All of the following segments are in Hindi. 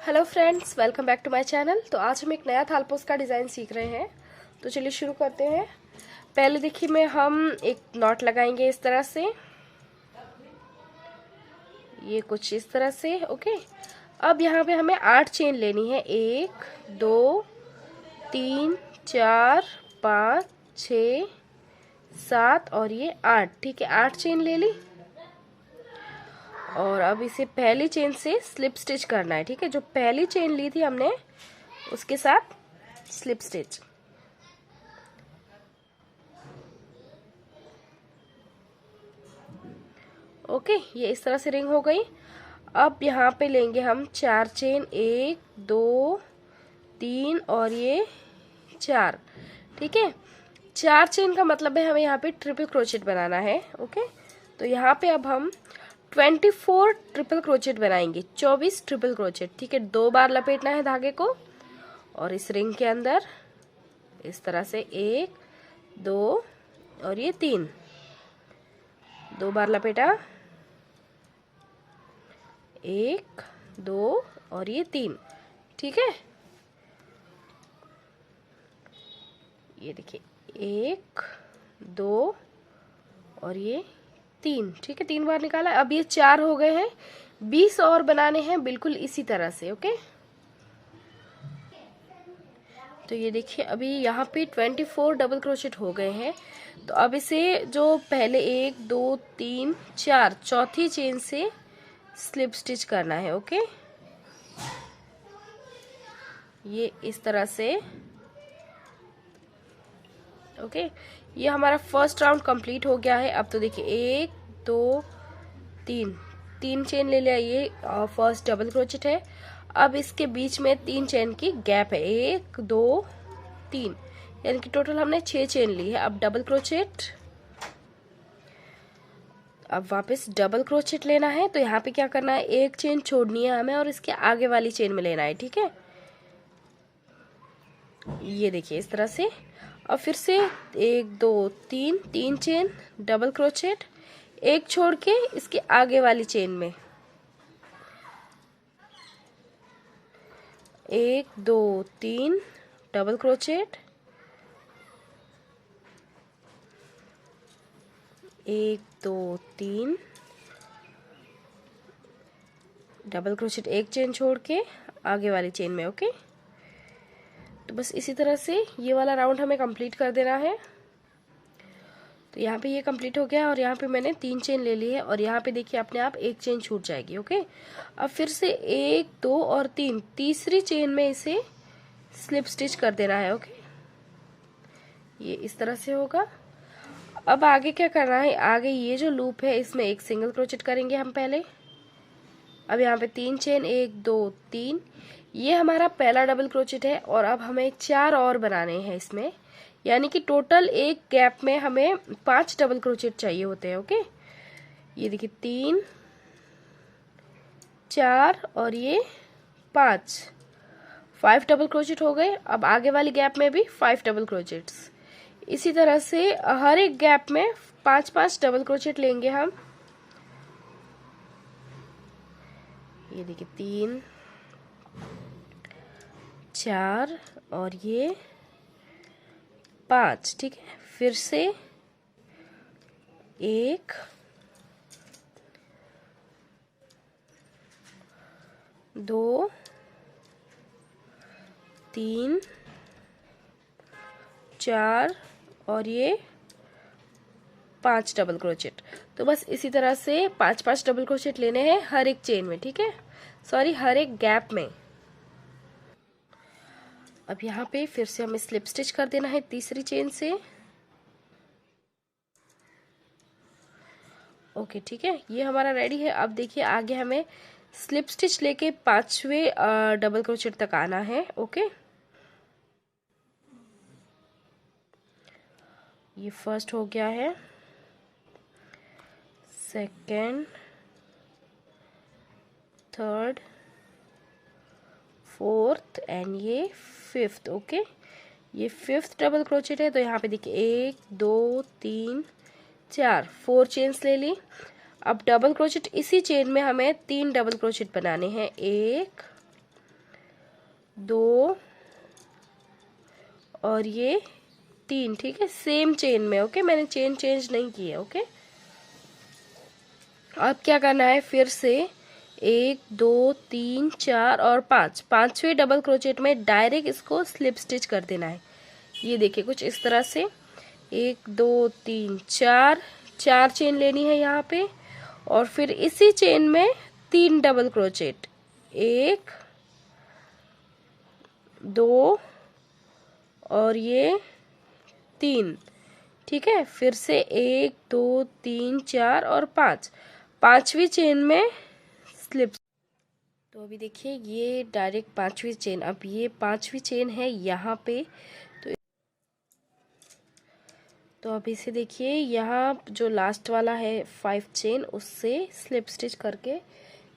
Hello friends, welcome back to my channel. तो आज हम एक नया थालपोस का डिज़ाइन सीख रहे हैं। तो चलिए शुरू करते हैं। पहले देखिए हम एक नॉट लगाएंगे इस तरह से, ये कुछ इस तरह से। ओके, अब यहाँ पे हमें 8 चेन लेनी है। 1 2 3 4 5 6 7 और ये 8। ठीक है, 8 चेन ले ली। और अब इसे पहली चेन से स्लिप स्टिच करना है। ठीक है, जो पहली चेन ली थी हमने उसके साथ स्लिप स्टिच। ओके, ये इस तरह से रिंग हो गई। अब यहाँ पे लेंगे हम 4 चेन, 1 2 3 और ये 4। ठीक है, 4 चेन का मतलब है हमें यहाँ पे ट्रिपल क्रोचेट बनाना है। ओके, तो यहाँ पे अब हम 24 ट्रिपल क्रोचेट बनाएंगे, 24 ट्रिपल क्रोचेट। ठीक है, 2 बार लपेटना है धागे को और इस रिंग के अंदर इस तरह से 1 2 और ये 3, 2 बार लपेटा, 1 2 और ये 3। ठीक है, ये देखिए 1 2 और ये 3। ठीक है, 3 बार निकाला। अब ये 4 हो गए हैं, 20 और बनाने हैं बिल्कुल इसी तरह से। ओके, तो ये देखिए अभी यहाँ पे 24 डबल क्रोचेट हो गए हैं। तो अब इसे जो पहले 1 2 3 4 चौथी चेन से स्लिप स्टिच करना है। ओके, ये इस तरह से। ओके, ये हमारा फर्स्ट राउंड कंप्लीट हो गया है। अब तो देखिए 1 2 3 चेन ले लिया, ये फर्स्ट डबल क्रोचेट है। अब इसके बीच में 3 चेन की गैप है, 1 2 3, यानी कि टोटल हमने 6 चेन ली है। अब डबल क्रोचेट, अब वापस डबल क्रोचेट लेना है। तो यहाँ पे क्या करना है, एक चेन छोड़नी है हमें और इसके आगे वाली चेन में लेना है। ठीक है, ये देखिए इस तरह से। अब फिर से 1 2 3 चेन डबल क्रोचेट, एक छोड़ के इसके आगे वाली चेन में 1 2 3 डबल क्रोचेट, 1 2 3 डबल क्रोचेट, एक चेन छोड़ के आगे वाली चेन में। ओके, तो बस इसी तरह से ये वाला राउंड हमें कंप्लीट कर देना है। तो यहाँ पे ये कंप्लीट हो गया और यहाँ पे मैंने 3 चेन ले ली है और यहाँ पे देखिए अपने आप एक चेन छूट जाएगी। ओके, अब फिर से 1 2 और 3, तीसरी चेन में इसे स्लिप स्टिच कर देना है। ओके, ये इस तरह से होगा। अब आगे क्या करना है, आगे ये जो लूप है इसमें एक सिंगल क्रोचेट करेंगे हम पहले। अब यहाँ पे 3 चेन, 1 2 3, ये हमारा पहला डबल क्रोचेट है। और अब हमें 4 और बनाने हैं इसमें, यानी कि टोटल एक गैप में हमें 5 डबल क्रोचेट चाहिए होते हैं। ओके, ये देखिए 3 4 और ये 5 डबल क्रोचेट हो गए। अब आगे वाली गैप में भी 5 डबल क्रोचेट्स। इसी तरह से हर एक गैप में 5 डबल क्रोचेट लेंगे हम। ये देखिए 3 4 और ये 5। ठीक है, फिर से 1 2 3 4 और ये 5 डबल क्रोचेट। तो बस इसी तरह से 5 डबल क्रोचेट लेने हैं हर एक चेन में। ठीक है, सॉरी हर एक गैप में। अब यहाँ पे फिर से हमें स्लिप स्टिच कर देना है तीसरी चेन से। ओके, ठीक है, ये हमारा रेडी है। अब देखिए आगे हमें स्लिप स्टिच लेके 5वें डबल क्रोचेट तक आना है। ओके, ये फर्स्ट हो गया है, सेकेंड, थर्ड, फोर्थ एंड ये 5th। ओके, ये 5th डबल क्रोचेट है। तो यहाँ पे देखिए 1 2 3 4 चेन्स ले ली। अब डबल क्रोचेट इसी चेन में हमें 3 डबल क्रोचेट बनाने हैं, 1 2 और ये 3, ठीक है, सेम चेन में। ओके, मैंने चेन चेंज नहीं की है। ओके, अब क्या करना है, फिर से 1 2 3 4 और 5, पांचवें डबल क्रोचेट में डायरेक्ट इसको स्लिप स्टिच कर देना है। ये देखिए कुछ इस तरह से 1 2 3 4, 4 चेन लेनी है यहाँ पे, और फिर इसी चेन में 3 डबल क्रोचेट, 1 2 और ये 3, ठीक है। फिर से 1 2 3 4 और 5, पांचवी चेन में स्लिप। तो अभी देखिए ये डायरेक्ट पांचवी चेन, अब ये पांचवी चेन है यहाँ पे। तो अभी से देखिए यहाँ जो लास्ट वाला है 5 चेन, उससे स्लिप स्टिच करके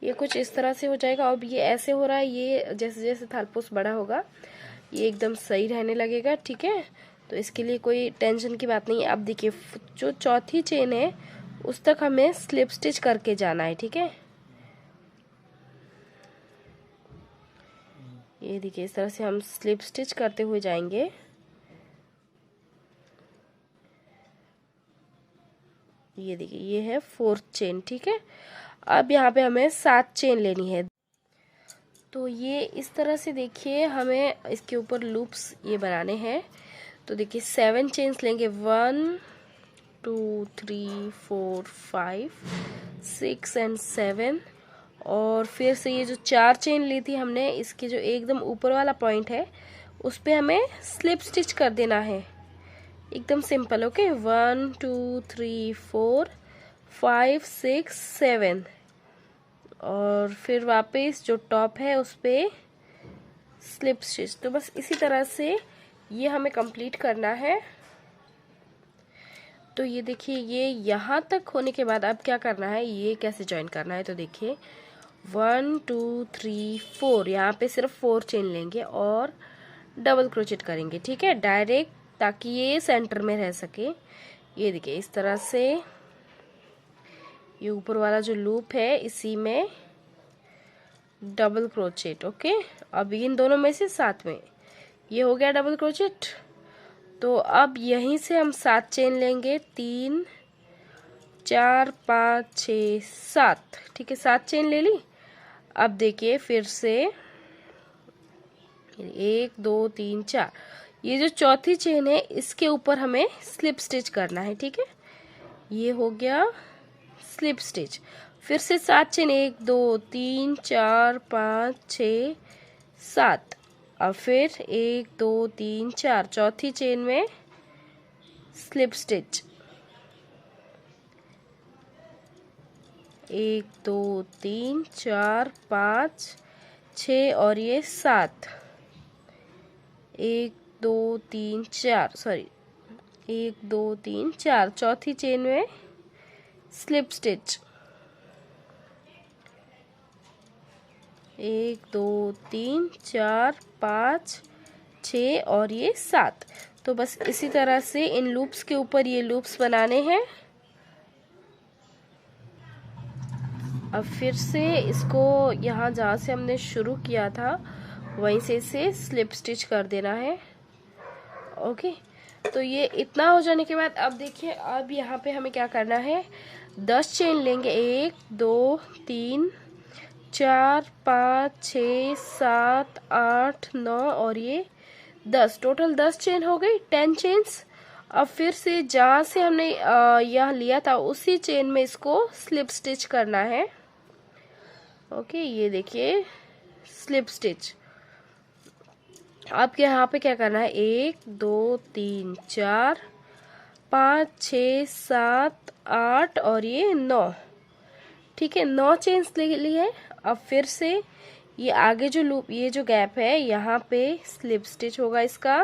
ये कुछ इस तरह से हो जाएगा। अब ये ऐसे हो रहा है, ये जैसे जैसे थालपोस बड़ा होगा ये एकदम सही रहने लगेगा, ठीक है। तो इसके लिए कोई टेंशन की बात नहीं है। अब देखिए जो चौथी चेन है उस तक हमें स्लिप स्टिच करके जाना है, ठीक है। ये देखिए इस तरह से हम स्लिप स्टिच करते हुए जाएंगे। ये देखिए ये है 4th चेन, ठीक है। अब यहाँ पे हमें 7 चेन लेनी है। तो ये इस तरह से देखिए हमें इसके ऊपर लूप्स ये बनाने हैं। तो देखिए 7 चेन्स लेंगे, 1 2 3 4 5 6 एंड 7, और फिर से ये जो 4 चेन ली थी हमने, इसके जो एकदम ऊपर वाला पॉइंट है उस पे हमें स्लिप स्टिच कर देना है, एकदम सिंपल। ओके, 1 2 3 4 5 6 7, और फिर वापस जो टॉप है उस पे स्लिप स्टिच। तो बस इसी तरह से ये हमें कंप्लीट करना है। तो ये देखिए ये यहाँ तक होने के बाद अब क्या करना है, ये कैसे ज्वाइन करना है। तो देखिए 1 2 3 4, यहाँ पे सिर्फ 4 चेन लेंगे और डबल क्रोचेट करेंगे, ठीक है, डायरेक्ट, ताकि ये सेंटर में रह सके। ये देखिए इस तरह से ये ऊपर वाला जो लूप है इसी में डबल क्रोचेट। ओके, अब इन दोनों में से साथ में ये हो गया डबल क्रोचेट। तो अब यहीं से हम 7 चेन लेंगे, 3 4 5 6 7, ठीक है, 7 चेन ले ली। अब देखिए फिर से 1 2 3 4, ये जो चौथी चेन है इसके ऊपर हमें स्लिप स्टिच करना है, ठीक है। ये हो गया स्लिप स्टिच। फिर से 7 चेन, 1 2 3 4 5 6 7, और फिर 1 2 3 4, चौथी चेन में स्लिप स्टिच, 1 2 3 4 5 6 और ये 7, 1 2 3 4, सॉरी 1 2 3 4, चौथी चेन में स्लिप स्टिच, 1 2 3 4 5 6 और ये 7। तो बस इसी तरह से इन लूप्स के ऊपर ये लूप्स बनाने हैं। अब फिर से इसको यहाँ जहाँ से हमने शुरू किया था वहीं से इसे स्लिप स्टिच कर देना है। ओके, तो ये इतना हो जाने के बाद अब देखिए अब यहाँ पे हमें क्या करना है, 10 चेन लेंगे, 1 2 3 4 5 6 7 8 9 और ये 10, टोटल 10 चेन हो गई, 10 चेन्स। अब फिर से जहाँ से हमने यह लिया था उसी चेन में इसको स्लिप स्टिच करना है। ओके, ये देखिए स्लिप स्टिच। आपके यहाँ पे क्या करना है, 1 2 3 4 5 6 7 8 और ये 9, ठीक है, 9 चेन्स ले लिए। अब फिर से ये आगे जो लूप, ये जो गैप है यहाँ पे स्लिप स्टिच होगा इसका,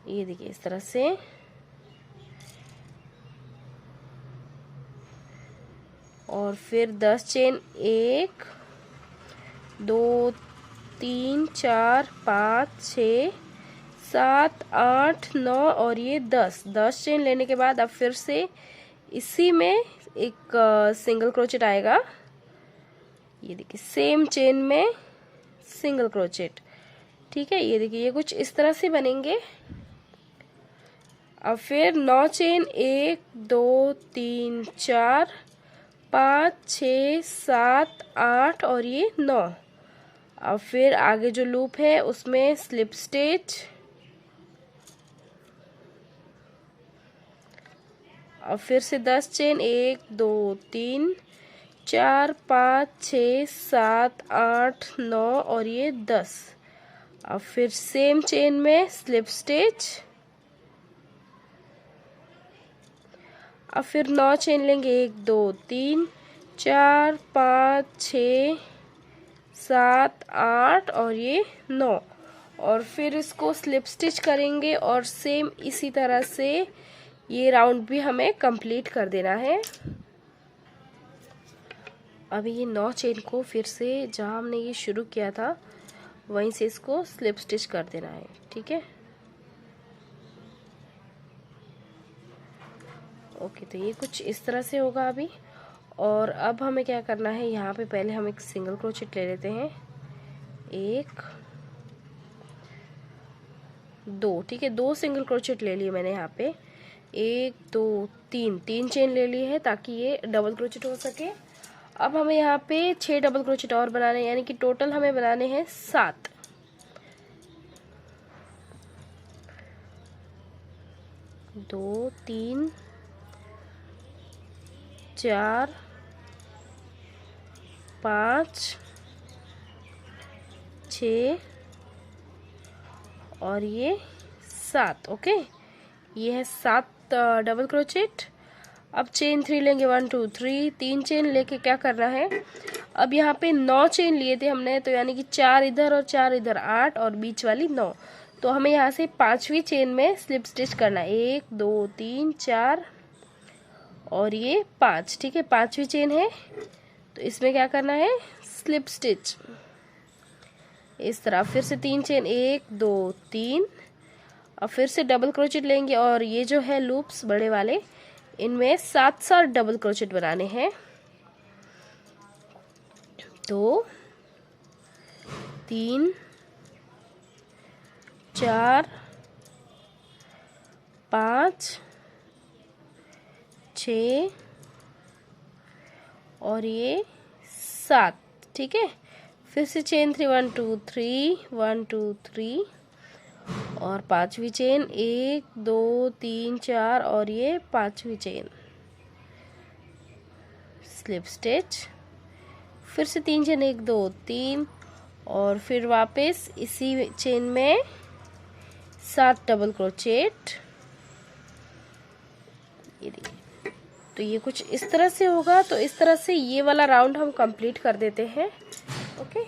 ये देखिए इस तरह से। और फिर 10 चेन, 1 2 3 4 5 6 7 8 9 और ये 10 चेन लेने के बाद अब फिर से इसी में एक सिंगल क्रोचेट आएगा। ये देखिए सेम चेन में सिंगल क्रोचेट, ठीक है। ये देखिए ये कुछ इस तरह से बनेंगे। अब फिर 9 चेन, 1 2 3 4 5 6 7 8 और ये 9। अब फिर आगे जो लूप है उसमें स्लिप स्टिच। अब फिर से 10 चेन, 1 2 3 4 5 6 7 8 9 और ये 10। अब फिर सेम चेन में स्लिप स्टिच। अब फिर 9 चेन लेंगे, 1 2 3 4 5 6 7 8 और ये 9। और फिर इसको स्लिप स्टिच करेंगे और सेम इसी तरह से ये राउंड भी हमें कंप्लीट कर देना है। अभी ये 9 चेन को फिर से जहाँ हमने ये शुरू किया था वहीं से इसको स्लिप स्टिच कर देना है, ठीक है। ओके, तो ये कुछ इस तरह से होगा अभी। और अब हमें क्या करना है, यहाँ पे पहले हम एक सिंगल क्रोचेट ले लेते हैं, 1 2, ठीक है। 2 सिंगल क्रोचेट ले लिए मैंने यहाँ पे, 1 2 3 चेन ले ली है ताकि ये डबल क्रोचेट हो सके। अब हमें यहाँ पे 6 डबल क्रोचेट और बनाने हैं, यानी कि टोटल हमें बनाने हैं 7। 2 3 4 5 6 और ये 7। ओके, ये है 7 डबल क्रोचेट। अब चेन 3 लेंगे, 1 2 3, 3 चेन लेके क्या करना है, अब यहाँ पे 9 चेन लिए थे हमने, तो यानी कि 4 इधर और 4 इधर, 8 और बीच वाली 9। तो हमें यहाँ से 5वीं चेन में स्लिप स्टिच करना है, 1 2 3 4 और ये 5, ठीक है। 5वीं चेन है तो इसमें क्या करना है, स्लिप स्टिच इस तरह। फिर से 3 चेन, 1 2 3। अब फिर से डबल क्रोचेट लेंगे और ये जो है लूप्स बड़े वाले, इनमें 7 डबल क्रोचेट बनाने हैं। तो 3 4 5 6 और ये 7, ठीक है। फिर से चेन 3 1 2 3 1 2 3 और 5वीं चेन 1 2 3 4 और ये 5वीं चेन, स्लिप स्टिच। फिर से 3 चेन, 1 2 3 और फिर वापस इसी चेन में 7 डबल क्रोचेट। ये देखिए, तो ये कुछ इस तरह से होगा। तो इस तरह से ये वाला राउंड हम कंप्लीट कर देते हैं। ओके।